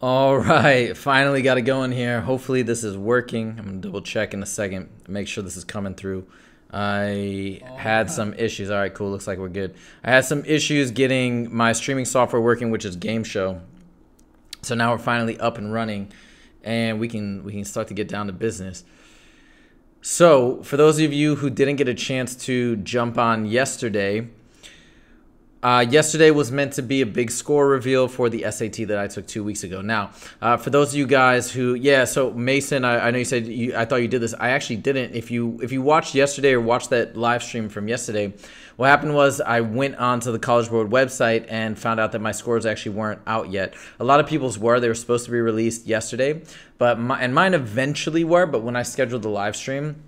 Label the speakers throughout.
Speaker 1: All right, finally got it going here. Hopefully this is working. I'm gonna double check in a second, make sure this is coming through. I had some issues. All right, cool. Looks like we're good. I had some issues getting my streaming software working, which is Game Show. So now we're finally up and running, and we can start to get down to business. So for those of you who didn't get a chance to jump on yesterday, yesterday was meant to be a big score reveal for the SAT that I took 2 weeks ago. Now, for those of you guys who, so Mason, I know you said I thought you did this. I actually didn't. If you watched yesterday or watched that live stream from yesterday, what happened was I went onto the College Board website and found out that my scores actually weren't out yet. A lot of people's were. They were supposed to be released yesterday, but mine eventually were. But when I scheduled the live stream,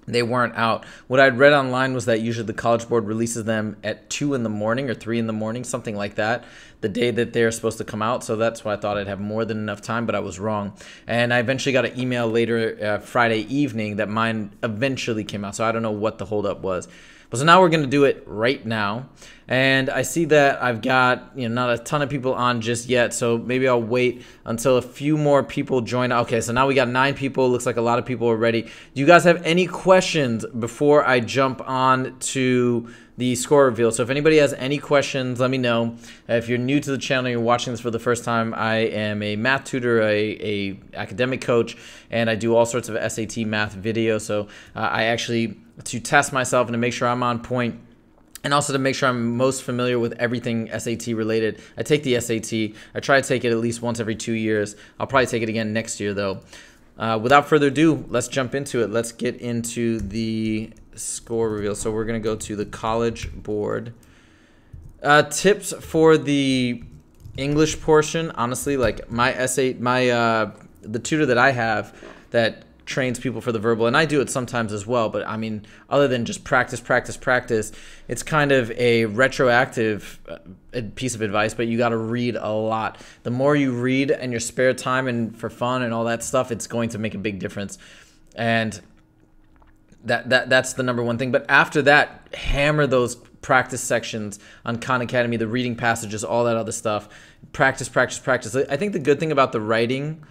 Speaker 1: they weren't out. What I'd read online was that usually the College Board releases them at 2 in the morning or 3 in the morning, something like that, the day that they're supposed to come out. So that's why I thought I'd have more than enough time, but I was wrong. And I eventually got an email later Friday evening that mine eventually came out. So I don't know what the holdup was. But so now we're going to do it right now. And I see that I've got not a ton of people on just yet, so maybe I'll wait until a few more people join. Okay, so now we got 9 people. Looks like a lot of people are ready. Do you guys have any questions before I jump on to the score reveal? So if anybody has any questions, let me know. If you're new to the channel, you're watching this for the first time, I am a math tutor, a academic coach, and I do all sorts of SAT math videos. So I actually, to test myself and to make sure I'm on point, and also to make sure I'm most familiar with everything SAT related. I take the SAT. I try to take it at least once every 2 years. I'll probably take it again next year, though. Without further ado, let's jump into it. Let's get into the score reveal. So we're going to go to the College Board. Tips for the English portion. Honestly, like the tutor that I have that trains people for the verbal, and I do it sometimes as well, but I mean, other than just practice, it's kind of a retroactive piece of advice, but you got to read a lot. The more you read in your spare time and for fun and all that stuff, it's going to make a big difference. And that's the number one thing. But after that, hammer those practice sections on Khan Academy, the reading passages, all that other stuff. Practice. I think the good thing about the writing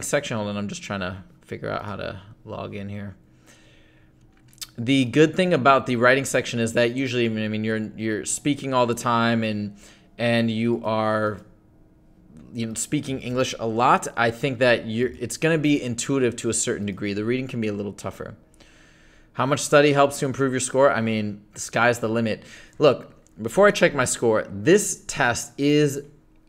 Speaker 1: section, hold on, I'm just trying to figure out how to log in here. The good thing about the writing section is that usually, I mean, you're speaking all the time and you are speaking English a lot. I think that it's going to be intuitive to a certain degree. The reading can be a little tougher. How much study helps to improve your score? I mean, the sky's the limit. Look, before I check my score, this test is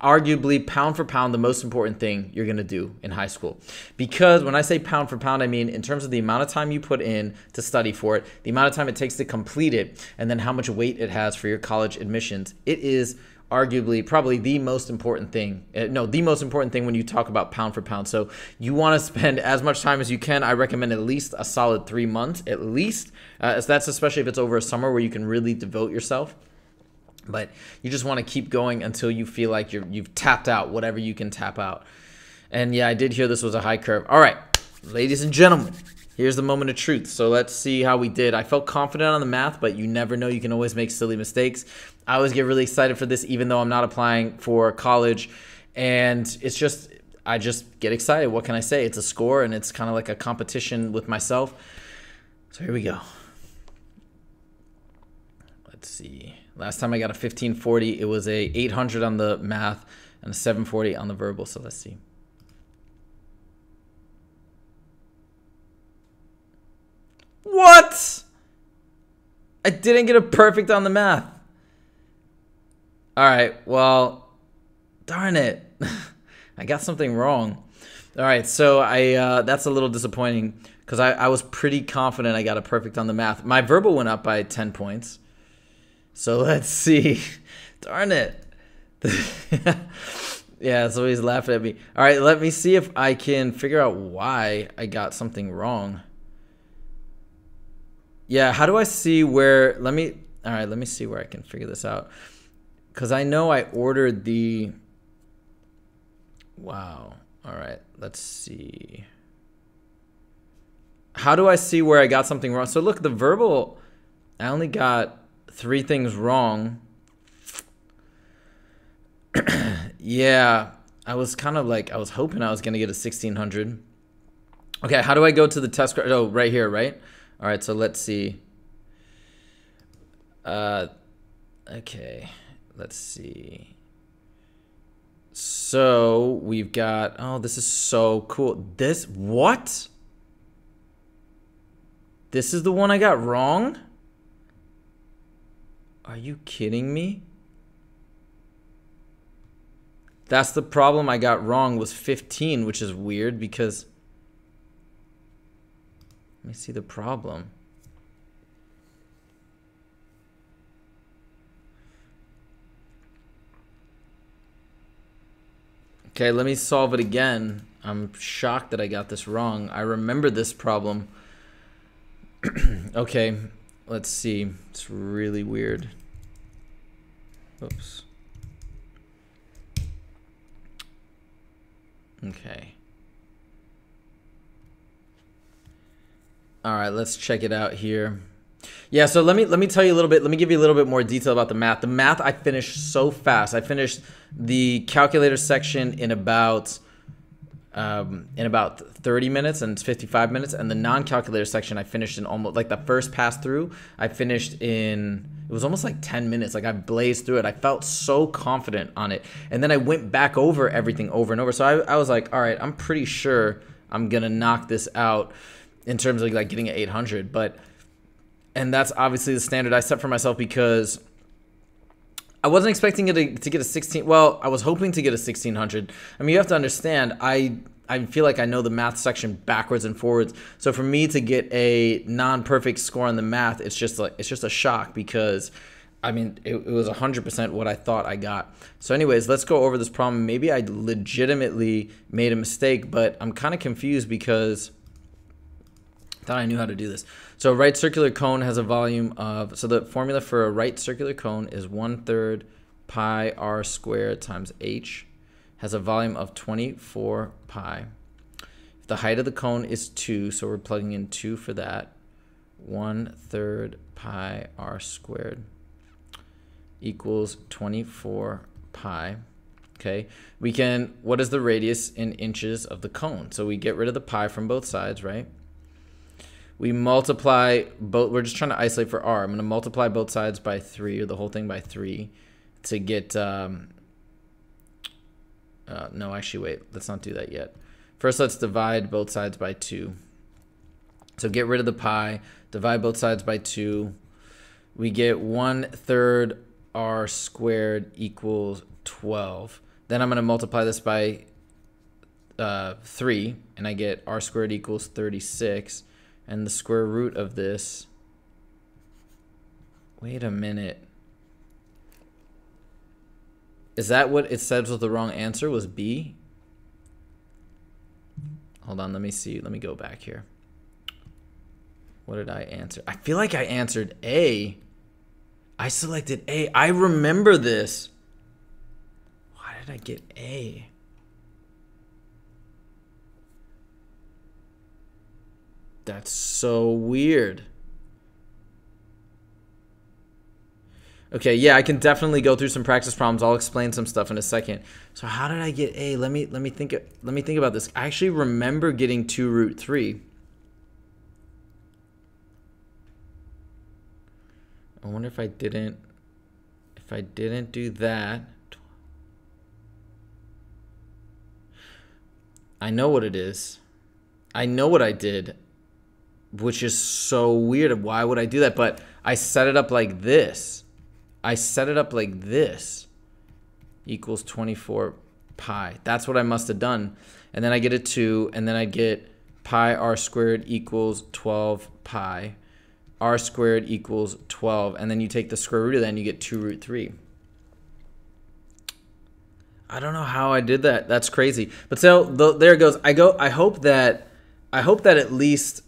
Speaker 1: arguably pound for pound the most important thing you're going to do in high school. Because when I say pound for pound, I mean in terms of the amount of time you put in to study for it, the amount of time it takes to complete it, and then how much weight it has for your college admissions. It is arguably probably the most important thing. The most important thing when you talk about pound for pound. So you want to spend as much time as you can. I recommend at least a solid 3 months, at least. That's especially if it's over a summer where you can really devote yourself. But you just want to keep going until you feel like you've tapped out whatever you can tap out. And yeah, I did hear this was a high curve. All right, ladies and gentlemen, here's the moment of truth. So let's see how we did. I felt confident on the math, but you never know. You can always make silly mistakes. I always get really excited for this, even though I'm not applying for college. And I just get excited. What can I say? It's a score, and it's kind of like a competition with myself. So here we go. Let's see. Last time I got a 1540, it was a 800 on the math and a 740 on the verbal. So let's see. What? I didn't get a perfect on the math. All right, well, darn it. I got something wrong. All right, so that's a little disappointing because I was pretty confident I got a perfect on the math. My verbal went up by 10 points. So let's see. Darn it. Yeah, so he's laughing at me. All right, let me see if I can figure out why I got something wrong. Yeah, how do I see where, all right, let me see where I can figure this out. Because I know I ordered wow. All right, let's see. How do I see where I got something wrong? So look, the verbal, I only got 3 things wrong. Yeah, I was kind of like, I was hoping I was going to get a 1600. Okay, how do I go to the test? Oh, right here, right? All right, so let's see. Okay, let's see. So we've got, oh, this is so cool. This, what? This is the one I got wrong? Are you kidding me? That's the problem I got wrong, was 15, which is weird because, let me see the problem. Okay, let me solve it again. I'm shocked that I got this wrong. I remember this problem. Okay, let's see. It's really weird. Oops. Okay. All right, let's check it out here. Yeah, so let me tell you a little bit. Let me give you a little bit more detail about the math. The math I finished so fast. I finished the calculator section in about 30 minutes and 55 minutes, and the non-calculator section I finished in almost, like the first pass through, I finished in, it was almost like 10 minutes. Like I blazed through it. I felt so confident on it. And then I went back over everything over and over. So I was like, all right, I'm pretty sure I'm going to knock this out in terms of like getting an 800. And that's obviously the standard I set for myself because I wasn't expecting it to get a 16. Well, I was hoping to get a 1600. I mean, you have to understand, I feel like I know the math section backwards and forwards. So for me to get a non-perfect score on the math, it's just a shock because, I mean, it was 100% what I thought I got. So anyways, let's go over this problem. Maybe I legitimately made a mistake, but I'm kind of confused because I thought I knew how to do this. So a right circular cone has a volume of, so the formula for a right circular cone is 1/3 pi r squared times h, has a volume of 24 pi. If the height of the cone is 2, so we're plugging in 2 for that, 1/3 pi r squared equals 24 pi. Okay, we can, what is the radius in inches of the cone? So we get rid of the pi from both sides, right? We multiply both, we're just trying to isolate for r. I'm going to multiply both sides by 3, or the whole thing by 3, to get, no, actually, wait, let's not do that yet. First, let's divide both sides by 2. So get rid of the pi, divide both sides by 2. We get 1/3 r squared equals 12. Then I'm going to multiply this by 3, and I get r squared equals 36. And the square root of this, wait a minute. Is that what it said was the wrong answer, was B? Hold on, let me see. Let me go back here. What did I answer? I feel like I answered A. I selected A. I remember this. Why did I get A? That's so weird. Okay, yeah, I can definitely go through some practice problems. I'll explain some stuff in a second. So how did I get A? Let me think about this. I actually remember getting 2√3. I wonder if I didn't do that. I know what it is. I know what I did, which is so weird. Why would I do that? But I set it up like this. I set it up like this. Equals 24 pi. That's what I must have done. And then I get a 2, and then I get pi r squared equals 12 pi. R squared equals 12. And then you take the square root of that, and you get 2√3. I don't know how I did that. That's crazy. But so there it goes. I hope that at least,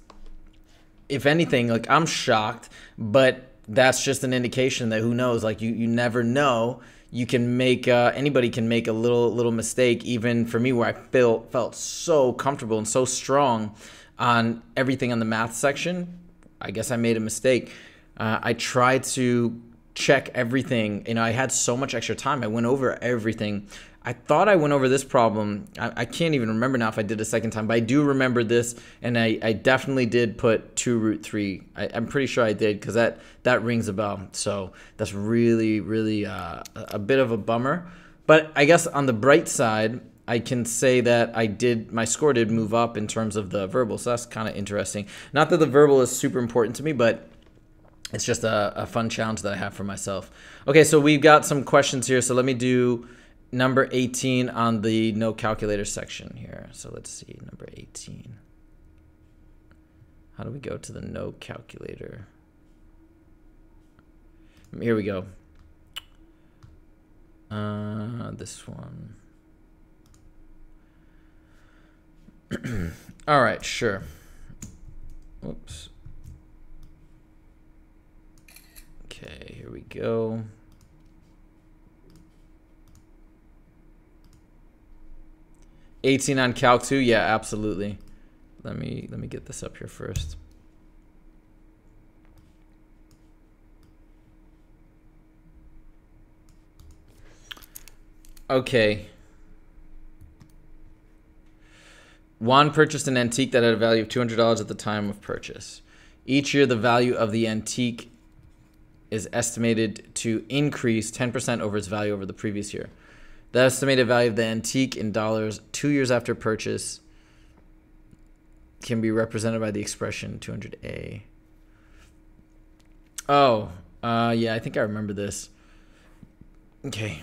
Speaker 1: if anything, like, I'm shocked, but that's just an indication that, who knows, like, you never know. You can make, anybody can make a little mistake, even for me, where I felt so comfortable and so strong on everything on the math section. I guess I made a mistake. I tried to check everything. You know, I had so much extra time. I went over everything. I thought I went over this problem. I can't even remember now if I did a second time, but I do remember this, and I definitely did put 2 root 3. I'm pretty sure I did, because that rings a bell. So that's really, really a bit of a bummer. But I guess on the bright side, I can say that my score did move up in terms of the verbal, so that's kind of interesting. Not that the verbal is super important to me, but it's just a fun challenge that I have for myself. Okay, so we've got some questions here, so let me do number 18 on the no calculator section here. So let's see, number 18. How do we go to the no calculator? Here we go. This one. All right, sure. Whoops. Okay, here we go. $18 on Calc 2, yeah, absolutely. Let me get this up here first. Okay. Juan purchased an antique that had a value of $200 at the time of purchase. Each year, the value of the antique is estimated to increase 10% over its value over the previous year. The estimated value of the antique in dollars 2 years after purchase can be represented by the expression 200A. Oh, yeah, I think I remember this. Okay,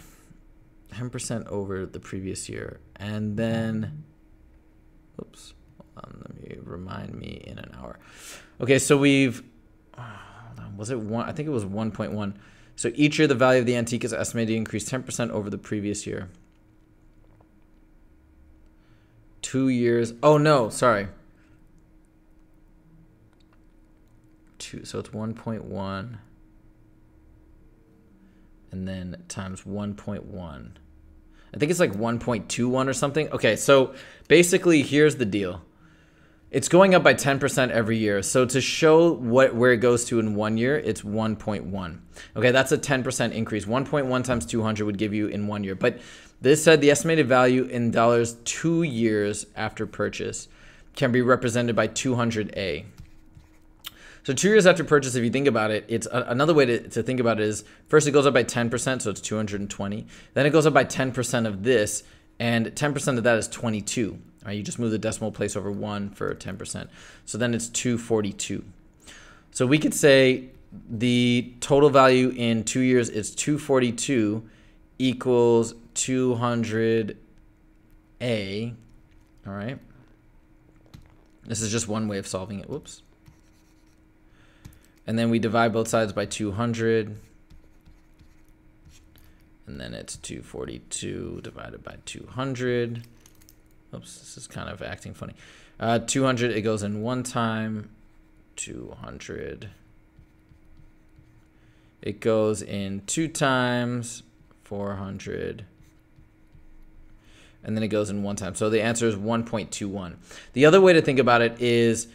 Speaker 1: 10% over the previous year. And then, oops, hold on, let me remind me in an hour. Okay, so we've, hold on, was it one? I think it was 1.1. So each year, the value of the antique is estimated to increase 10% over the previous year. 2 years. Oh, no, sorry. 2, so it's 1.1. And then times 1.1. I think it's like 1.21 or something. Okay, so basically, here's the deal. It's going up by 10% every year. So to show where it goes to in 1 year, it's 1.1. Okay, that's a 10% increase. 1.1 times 200 would give you in 1 year. But this said the estimated value in dollars 2 years after purchase can be represented by 200A. So 2 years after purchase, if you think about it, it's another way to think about it is first it goes up by 10%, so it's 220. Then it goes up by 10% of this, and 10% of that is 22. Right, you just move the decimal place over 1 for 10%. So then it's 242. So we could say the total value in 2 years is 242 equals 200A. All right. This is just one way of solving it. Whoops. And then we divide both sides by 200. And then it's 242 divided by 200. Oops, this is kind of acting funny. 200, it goes in 1 time. 200. It goes in 2 times. 400. And then it goes in 1 time. So the answer is 1.21. The other way to think about it is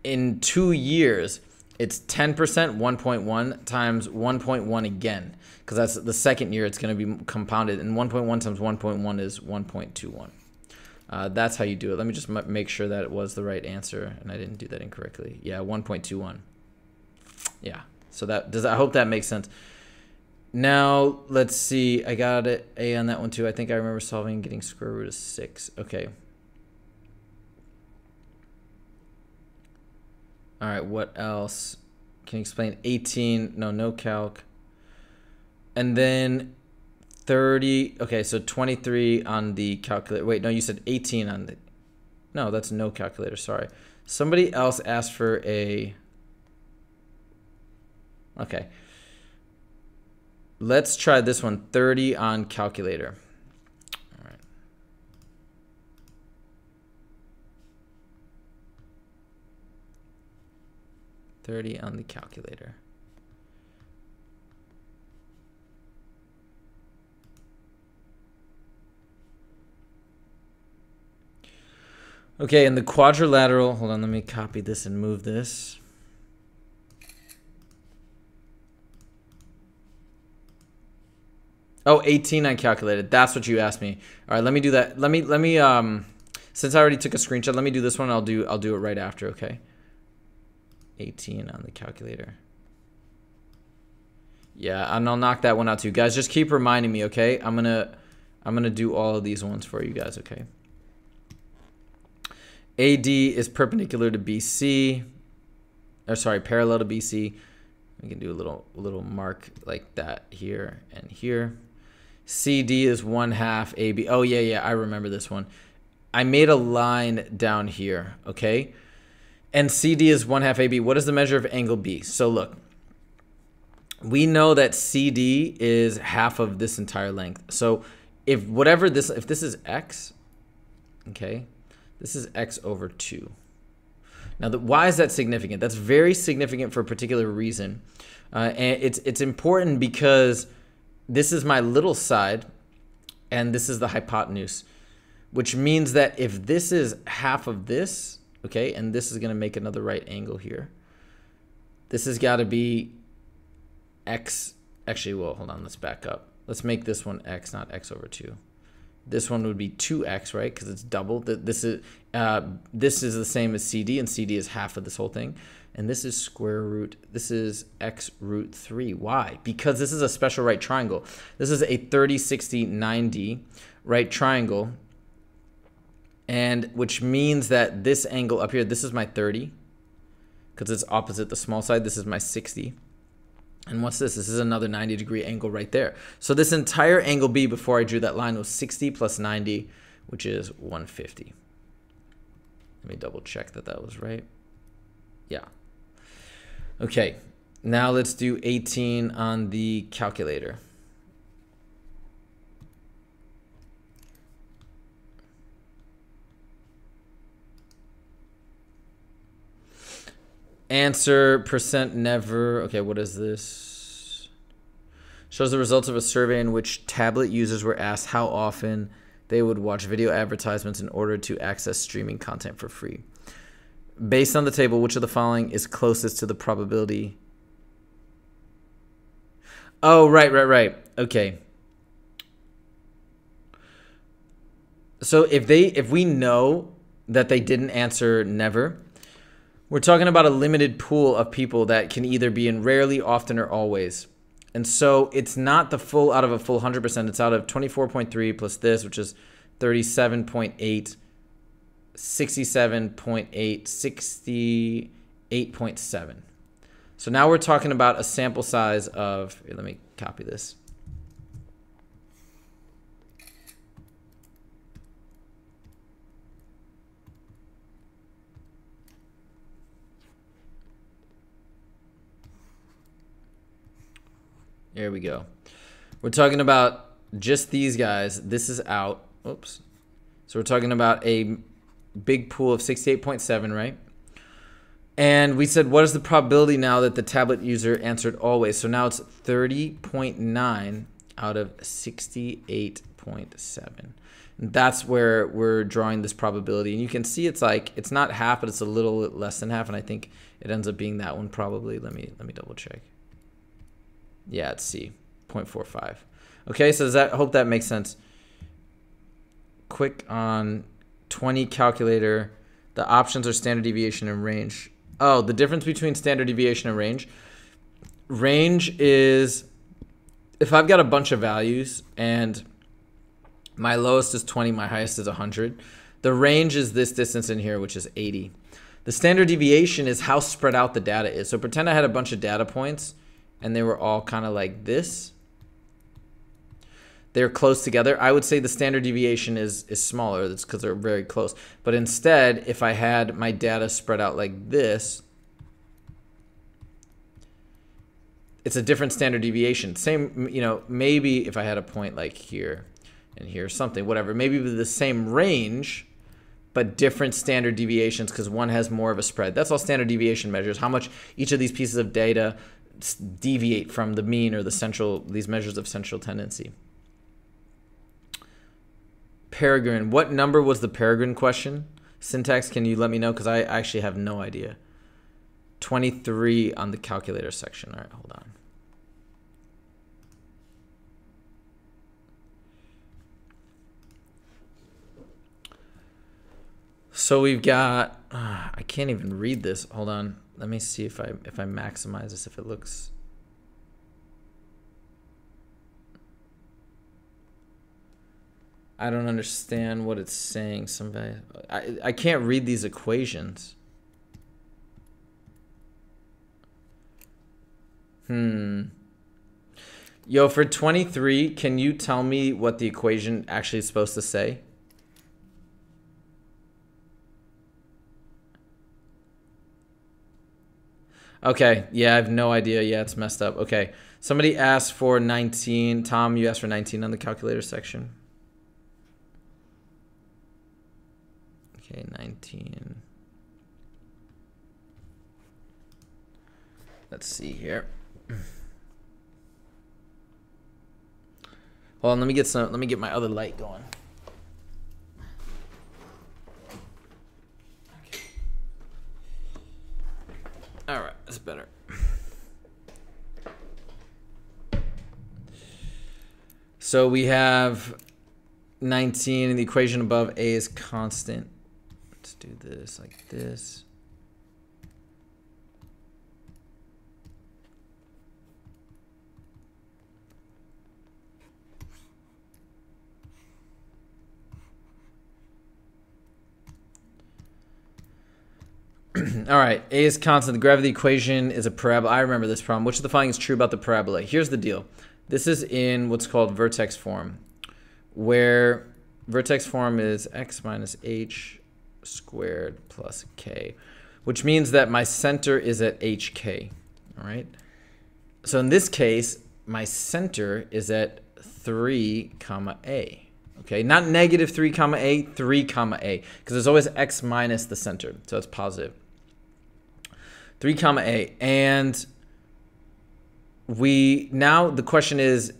Speaker 1: in 2 years, it's 10%, 1.1 times 1.1 again. Because that's the second year it's going to be compounded. And 1.1 times 1.1 is 1.21. That's how you do it. Let me just make sure that it was the right answer and I didn't do that incorrectly. Yeah, 1.21. Yeah, so I hope that makes sense. Now, let's see. I got an A on that one too. I think I remember solving and getting square root of 6. Okay. All right, what else? Can you explain 18? No calc. And then 30. Okay, so 23 on the calculator. Wait, no, you said 18 on the. No, that's no calculator. Sorry. Somebody else asked for a. Okay. Let's try this one. 30 on calculator. All right. $30 on the calculator. Okay, and the quadrilateral, hold on, let me copy this and move this. Oh, 18 I calculated. That's what you asked me. All right, let me do that. Let me since I already took a screenshot, let me do this one. I'll do it right after, okay? 18 on the calculator. Yeah, and I'll knock that one out too. Guys, just keep reminding me, okay? I'm going to do all of these ones for you guys, okay? AD is perpendicular to BC. Or sorry, parallel to BC. We can do a little mark like that here and here. CD is 1/2 AB. Oh, yeah, I remember this one. I made a line down here, okay? And CD is 1/2 AB. What is the measure of angle B? So look, we know that CD is half of this entire length. So if this is X, okay, this is X over 2. Now, why is that significant? That's very significant for a particular reason. And it's important because this is my little side, and this is the hypotenuse, which means that if this is half of this, okay, and this is going to make another right angle here, this has got to be X. Actually, well, hold on, let's back up. Let's make this one X, not X over 2. This one would be 2X, right? Because it's double. This is the same as CD, and CD is half of this whole thing. And this is square root. This is X root 3. Why? Because this is a special right triangle. This is a 30, 60, 90 right triangle. And which means that this angle up here, this is my 30. Because it's opposite the small side. This is my 60. And what's this? This is another 90-degree angle right there. So this entire angle B before I drew that line was 60 plus 90, which is 150. Let me double check that that was right. Yeah. Okay, now let's do 18 on the calculator. Answer percent never. Okay, what is this? Shows the results of a survey in which tablet users were asked how often they would watch video advertisements in order to access streaming content for free. Based on the table, which of the following is closest to the probability? Oh, right. Okay. So if we know that they didn't answer never, we're talking about a limited pool of people that can either be in rarely, often, or always. And so it's not the full out of a full 100%. It's out of 24.3 plus this, which is 37.8, 67.8, 68.7. So now we're talking about a sample size of, here, let me copy this. There we go. We're talking about just these guys. This is out. Oops. So we're talking about a big pool of 68.7, right? And we said, what is the probability now that the tablet user answered always? So now it's 30.9 out of 68.7. And that's where we're drawing this probability. And you can see it's like, it's not half, but it's a little less than half. And I think it ends up being that one probably. Let me double check. Yeah, it's C, 0.45. Okay, so I hope that makes sense. Quick on 20 calculator. The options are standard deviation and range. Oh, the difference between standard deviation and range. Range is if I've got a bunch of values and my lowest is 20, my highest is 100. The range is this distance in here, which is 80. The standard deviation is how spread out the data is. So pretend I had a bunch of data points and they were all kind of like this. They're close together. I would say the standard deviation is smaller. That's because they're very close. But instead, if I had my data spread out like this, it's a different standard deviation. Same, you know, maybe if I had a point like here and here, something, whatever, maybe with the same range, but different standard deviations because one has more of a spread. That's all standard deviation measures, how much each of these pieces of data deviate from the mean or the central, these measures of central tendency. Peregrine. What number was the Peregrine question? Syntax, can you let me know? Because I actually have no idea. 23 on the calculator section. All right, hold on. So we've got, I can't even read this. Hold on. Let me see if I maximize this, if it looks. I don't understand what it's saying. Somebody, I can't read these equations. Yo, for 23, can you tell me what the equation actually is supposed to say? Okay, yeah, I have no idea. Yeah, it's messed up. Okay, somebody asked for 19. Tom, you asked for 19 on the calculator section. Okay, 19. Let's see here. Hold on, let me get my other light going. Okay. All right, that's better. So we have 19 and the equation above A is constant. Let's do this like this. All right, A is constant. The gravity equation is a parabola. I remember this problem. Which of the following is true about the parabola? Here's the deal. This is in what's called vertex form, where vertex form is x minus h squared plus k, which means that my center is at hk, all right? So in this case, my center is at 3 comma a. Okay, not negative 3 comma a, 3 comma a, because there's always x minus the center, so it's positive. 3 comma a, and now the question is,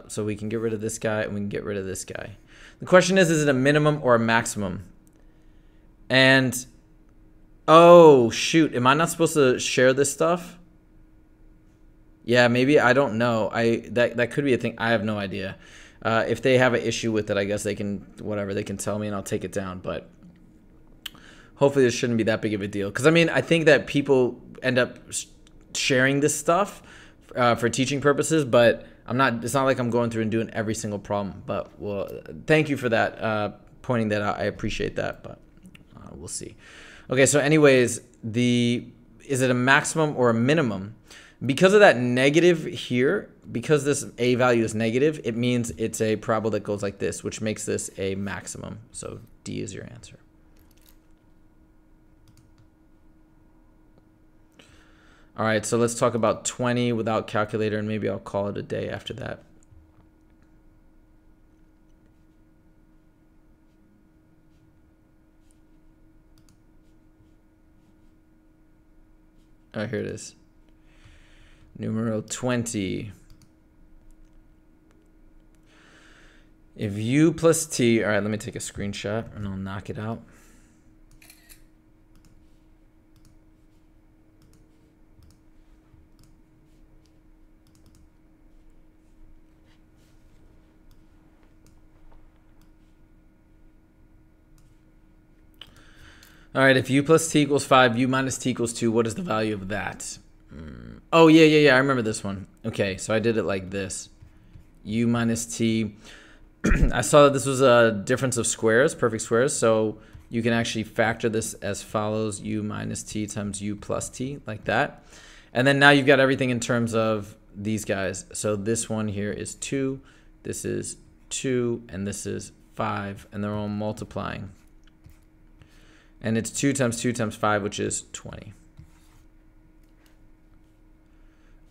Speaker 1: so we can get rid of this guy and we can get rid of this guy. The question is it a minimum or a maximum? And, oh shoot, am I not supposed to share this stuff? Yeah, maybe, I don't know. That could be a thing, I have no idea. If they have an issue with it, I guess they can, whatever, they can tell me and I'll take it down. But hopefully this shouldn't be that big of a deal. Because, I mean, I think that people end up sharing this stuff for teaching purposes, but it's not like I'm going through and doing every single problem. But, well, thank you for that, pointing that out. I appreciate that, but we'll see. Okay, so anyways, is it a maximum or a minimum? Because of that negative here, because this a value is negative, it means it's a parabola that goes like this, which makes this a maximum. So D is your answer. All right, so let's talk about 20 without calculator, and maybe I'll call it a day after that. Oh, here it is. Numero 20. If u plus t, all right, let me take a screenshot and I'll knock it out. All right, if u plus t equals 5, u minus t equals 2, what is the value of that? Oh, yeah, I remember this one. Okay, so I did it like this. U minus t. I saw that this was a difference of squares, perfect squares, so you can actually factor this as follows, u minus t times u plus t, like that. And then now you've got everything in terms of these guys. So this one here is 2, this is 2, and this is 5, and they're all multiplying. And it's 2 times 2 times 5, which is 20.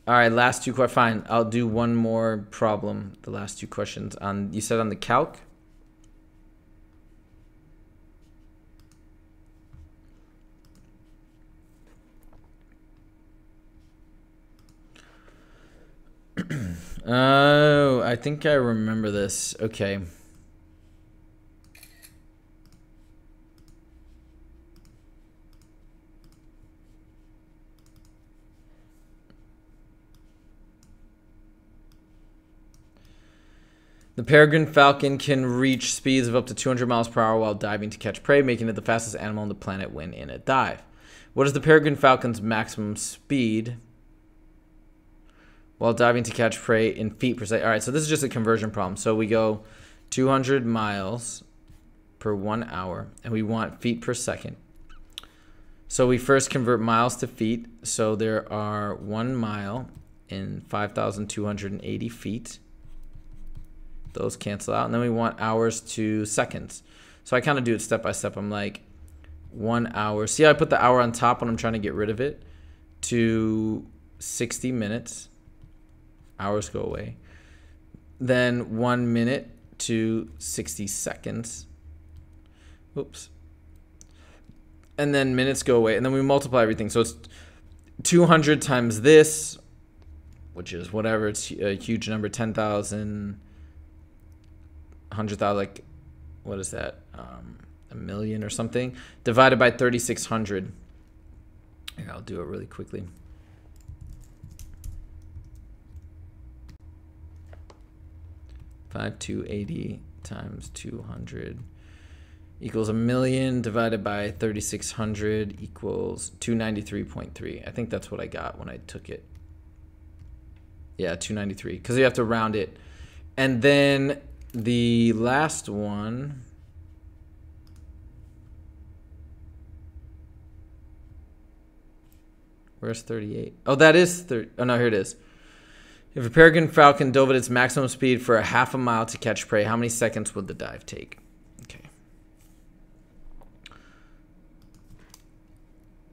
Speaker 1: All right, last two questions. Fine, I'll do one more problem. The last two questions on, you said on the calc. Oh, I think I remember this. Okay. The peregrine falcon can reach speeds of up to 200 miles per hour while diving to catch prey, making it the fastest animal on the planet when in a dive. What is the peregrine falcon's maximum speed while diving to catch prey in feet per second? All right, so this is just a conversion problem. So we go 200 miles per 1 hour, and we want feet per second. So we first convert miles to feet. So there are 1 mile in 5,280 feet. Those cancel out. And then we want hours to seconds. So I kind of do it step by step. I'm like 1 hour. See how I put the hour on top when I'm trying to get rid of it? To 60 minutes. Hours go away. Then 1 minute to 60 seconds. Oops. And then minutes go away. And then we multiply everything. So it's 200 times this, which is whatever. It's a huge number. 10,000. 100,000, like, what is that? A million or something, divided by 3,600. Here, I'll do it really quickly. Five 280 times 200 equals a million divided by 3,600 equals 293.3. I think that's what I got when I took it. Yeah, 293, because you have to round it. And then the last one, where's 38? Oh, that is 30. Oh, no, here it is. If a peregrine falcon dove at its maximum speed for a half a mile to catch prey, how many seconds would the dive take? Okay.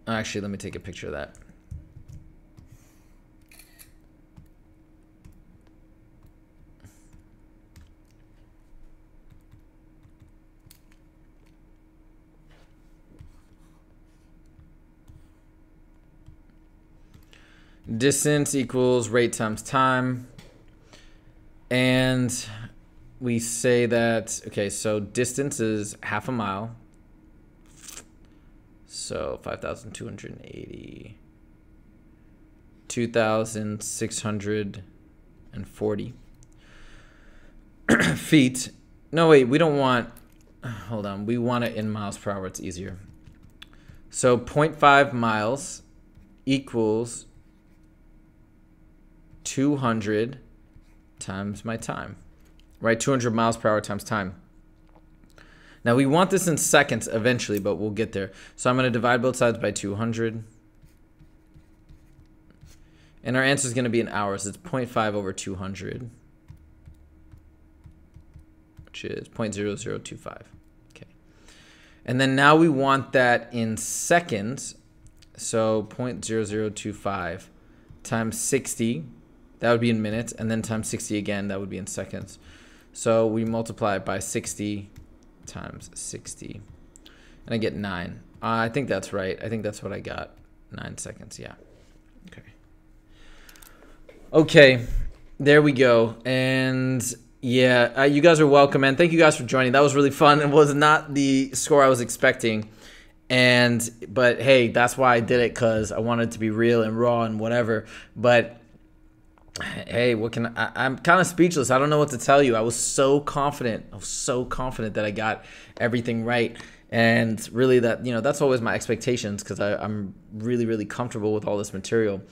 Speaker 1: Actually, let me take a picture of that. Distance equals rate times time. And we say that, okay, so distance is half a mile. So 5,280. 2,640 feet. No, wait, we don't want, hold on. We want it in miles per hour. It's easier. So 0.5 miles equals 200 times my time, right? 200 miles per hour times time. Now we want this in seconds eventually, but we'll get there. So I'm going to divide both sides by 200. And our answer is going to be in hours. It's 0.5 over 200, which is 0.0025. Okay. And then now we want that in seconds. So 0.0025 times 60. That would be in minutes, and then times 60 again, that would be in seconds. So we multiply it by 60 times 60, and I get 9. I think that's right. I think that's what I got. 9 seconds, yeah. Okay. Okay, there we go. And yeah, you guys are welcome, man. Thank you guys for joining. That was really fun. It was not the score I was expecting. But hey, that's why I did it, because I wanted it to be real and raw and whatever. But hey, what can I'm kind of speechless. I don't know what to tell you. I was so confident. I was so confident that I got everything right. And really that, that's always my expectations, because I'm really, really comfortable with all this material.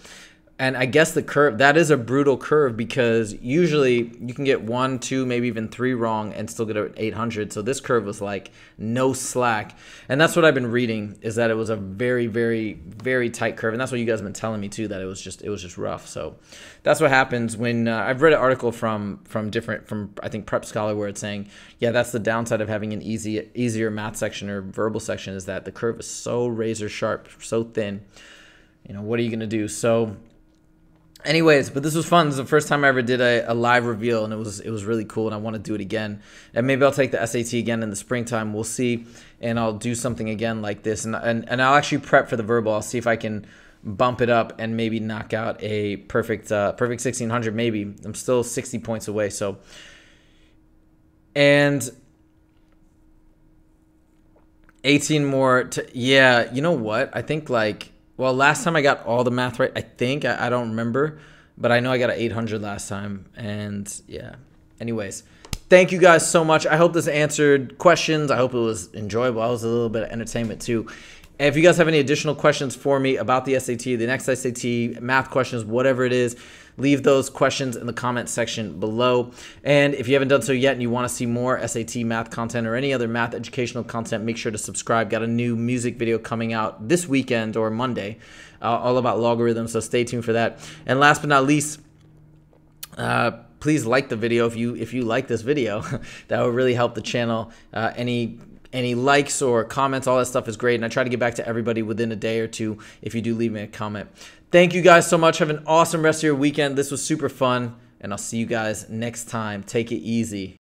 Speaker 1: And I guess the curve, that is a brutal curve, because usually you can get 1, 2, maybe even 3 wrong and still get an 800. So this curve was like no slack. And that's what I've been reading, is that it was a very, very, very tight curve. And that's what you guys have been telling me too, that it was just rough. So that's what happens when I've read an article from I think Prep Scholar, where it's saying, yeah, that's the downside of having an easier math section or verbal section, is that the curve is so razor sharp, so thin. What are you going to do? So anyways, but this was fun. This is the first time I ever did a live reveal, and it was really cool, and I want to do it again. And maybe I'll take the SAT again in the springtime. We'll see, and I'll do something again like this, and I'll actually prep for the verbal. I'll see if I can bump it up and maybe knock out a perfect 1600. Maybe I'm still 60 points away. So, and 18 more. Yeah, you know what? I think well, last time I got all the math right, I think. I don't remember, but I know I got an 800 last time. And yeah, anyways, Thank you guys so much. I hope this answered questions. I hope it was enjoyable. I was a little bit of entertainment too. And if you guys have any additional questions for me about the SAT, the next SAT, math questions, whatever it is, leave those questions in the comment section below. And if you haven't done so yet and you want to see more SAT math content or any other math educational content, make sure to subscribe. Got a new music video coming out this weekend or Monday, all about logarithms, so stay tuned for that. And last but not least, please like the video if you like this video. That would really help the channel. Any likes or comments, all that stuff is great. And I try to get back to everybody within a day or two if you do leave me a comment. Thank you guys so much. Have an awesome rest of your weekend. This was super fun. And I'll see you guys next time. Take it easy.